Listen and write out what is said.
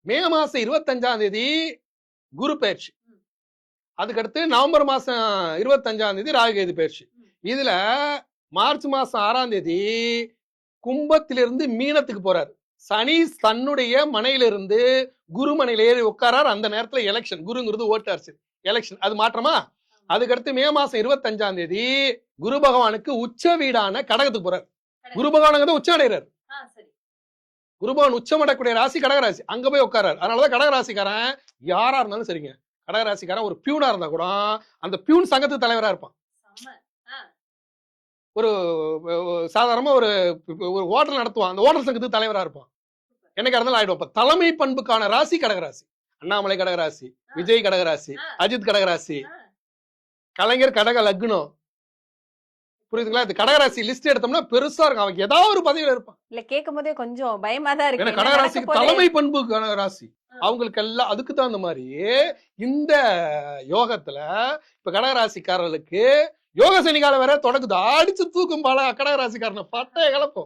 மே மாசம் 25ஆம் தேதி குரு பயிற்சி. அதுக்கடுத்து நவம்பர் மாசம் 25ஆம் தேதி ராகுகேது பயிற்சி. இதுல மார்ச் மாசம் 6ஆம் தேதி கும்பத்திலிருந்து மீனத்துக்கு போறாரு. சனி தன்னுடைய மனையிலிருந்து குரு மனையில ஏறி உட்காரார். அந்த நேரத்துல எலெக்ஷன். குருங்கிறது ஓட்டு அரசியல், எலெக்ஷன். அது மாற்றமா? அதுக்கடுத்து மே மாசம் 25ஆம் தேதி குரு பகவானுக்கு உச்ச வீடான கடகத்துக்கு போறாரு. குரு பகவான் உச்சம் அடைகிறார். குரு பகவான் உச்சம் அடையக்கூடிய ராசி கடகராசி. அங்க போய் உட்காராரு. அதனாலதான் கடகராசிக்காரன் யாரா இருந்தாலும் சரிங்க, கடகராசிக்காரன் ஒரு பியூனா இருந்தா கூட அந்த பியூன் சங்கத்துக்கு தலைவரா இருப்பான். ஒரு சாதாரணமா ஒரு ஹோட்டல் நடத்துவான், அந்த ஹோட்டல் சங்கத்துக்கு தலைவரா இருப்பான். என்னைக்கா இருந்தாலும் ஆயிடும். தலைமை பண்புக்கான ராசி கடகராசி. அண்ணாமலை கடகராசி, விஜய் கடகராசி, அஜித் கடகராசி, கலைஞர் கடக லக்னம். புரியுதுங்களா? இது கடகராசி லிஸ்ட் எடுத்தோம்னா பெருசா இருக்கும். அவன் ஏதாவது ஒரு பதவியில இருப்பான். இல்ல கேட்கும் போதே கொஞ்சம் பயமா தான் இருக்கு. ஏன்னா கடகராசிக்கு தலைமை பண்பு கடகராசி. அவங்களுக்கு எல்லாம் அதுக்கு தகுந்த மாதிரி இந்த யோகத்துல இப்ப கடகராசிக்காரர்களுக்கு யோக சனிகாலம் வேற தொடங்குது. அடிச்சு தூக்கும் பல கடகராசிக்காரனை பட்டைய கலப்போம்.